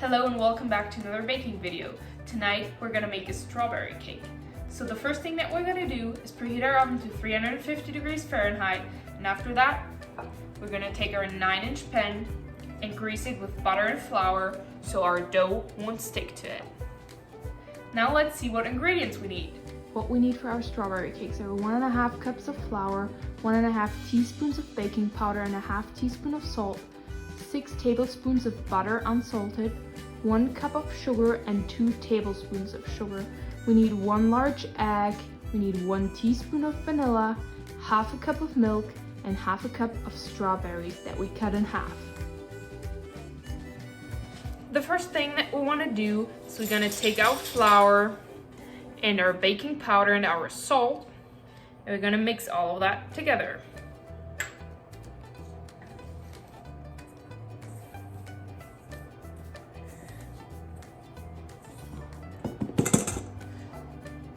Hello and welcome back to another baking video. Tonight we're gonna make a strawberry cake. So the first thing that we're gonna do is preheat our oven to 350 degrees Fahrenheit, and after that we're gonna take our 9-inch pan and grease it with butter and flour so our dough won't stick to it. Now let's see what ingredients we need. What we need for our strawberry cakes are 1.5 cups of flour, 1.5 teaspoons of baking powder and a half teaspoon of salt, 6 tablespoons of butter unsalted, 1 cup of sugar and 2 tablespoons of sugar. We need 1 large egg, we need 1 teaspoon of vanilla, half a cup of milk, and half a cup of strawberries that we cut in half. The first thing that we want to do is we're going to take our flour and our baking powder and our salt, and we're going to mix all of that together.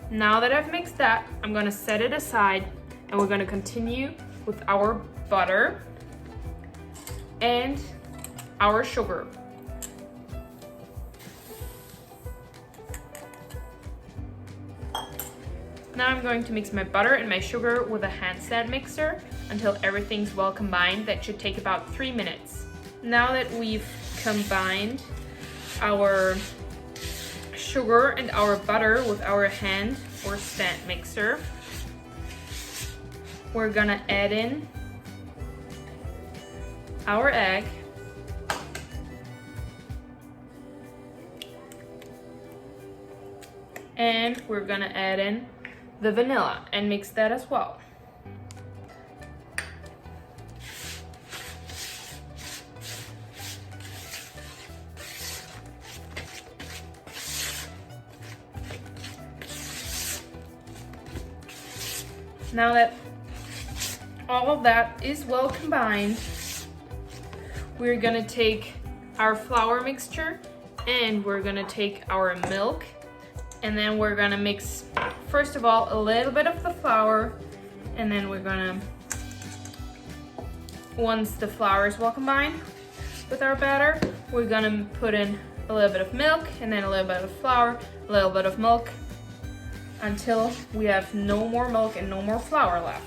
Now that I've mixed that, I'm going to set it aside and we're going to continue with our butter and our sugar. Now I'm going to mix my butter and my sugar with a hand stand mixer until everything's well combined. That should take about 3 minutes. Now that we've combined our sugar and our butter with our hand or stand mixer, we're gonna add in our egg, and we're gonna add in the vanilla and mix that as well. Now that all of that is well combined, we're gonna take our flour mixture and we're gonna take our milk, and then we're gonna mix, first of all, a little bit of the flour, and then we're gonna, once the flour is well combined with our batter, we're gonna put in a little bit of milk, and then a little bit of flour, a little bit of milk, until we have no more milk and no more flour left.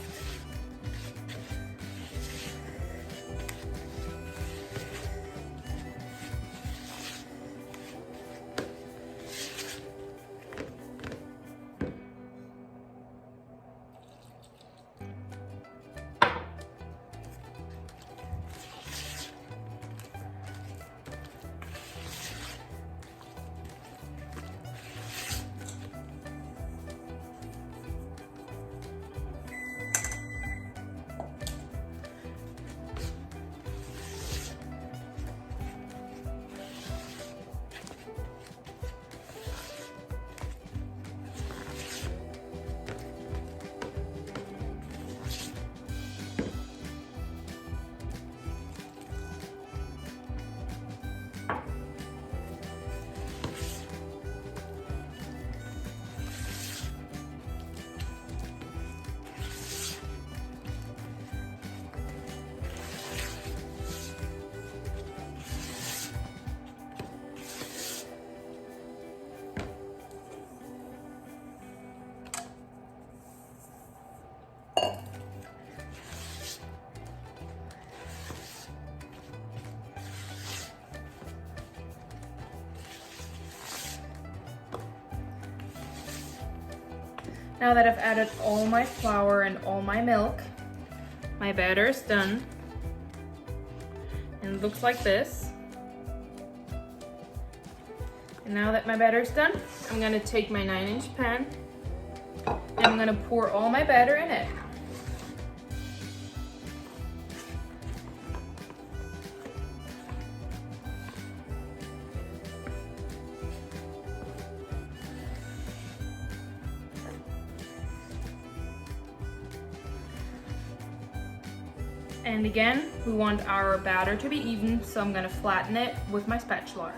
Now that I've added all my flour and all my milk, my batter is done. And it looks like this. And now that my batter is done, I'm gonna take my 9-inch pan and I'm gonna pour all my batter in it. And again, we want our batter to be even, so I'm gonna flatten it with my spatula.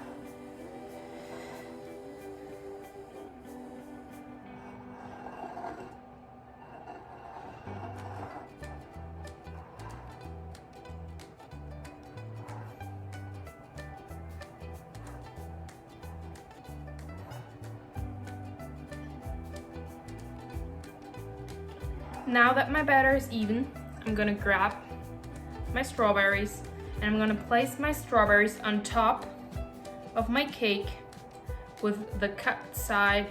Now that my batter is even, I'm gonna grab my strawberries and I'm gonna place my strawberries on top of my cake with the cut side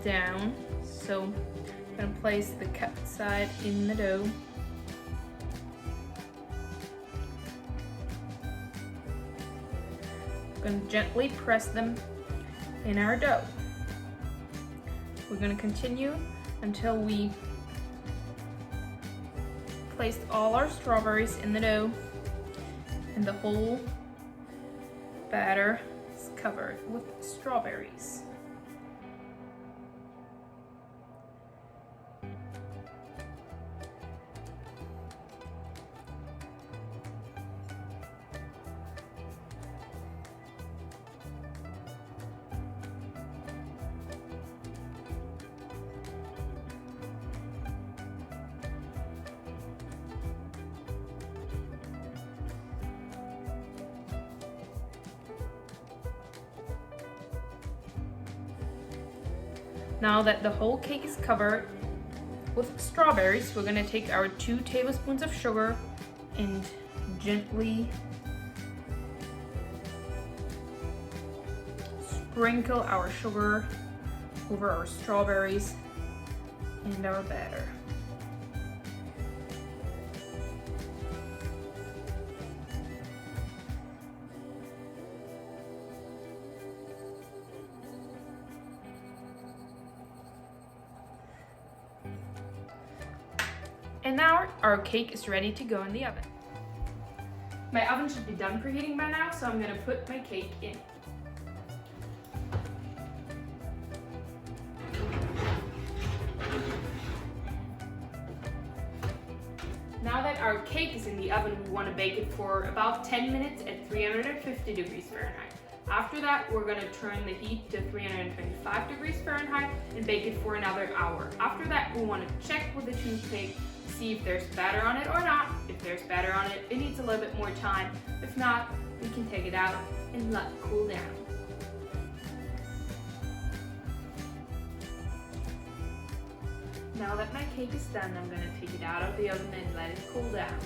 down. So I'm gonna place the cut side in the dough. I'm gonna gently press them in our dough. We're gonna continue until we placed all our strawberries in the dough and the whole batter is covered with strawberries. Now that the whole cake is covered with strawberries, we're gonna take our 2 tablespoons of sugar and gently sprinkle our sugar over our strawberries and our batter. And now our cake is ready to go in the oven. My oven should be done preheating by now, so I'm gonna put my cake in. Now that our cake is in the oven, we want to bake it for about 10 minutes at 350 degrees Fahrenheit. After that, we're going to turn the heat to 325 degrees Fahrenheit and bake it for another hour. After that, we want to check with the toothpick, see if there's batter on it or not. If there's batter on it, it needs a little bit more time. If not, we can take it out and let it cool down. Now that my cake is done, I'm going to take it out of the oven and let it cool down.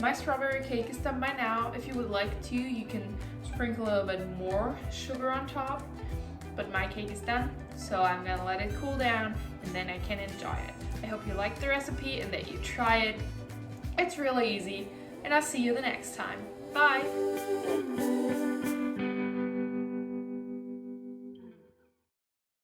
My strawberry cake is done by now. If you would like to, you can sprinkle a little bit more sugar on top, but my cake is done, so I'm gonna let it cool down and then I can enjoy it. I hope you liked the recipe and that you try it. It's really easy, and I'll see you the next time. Bye!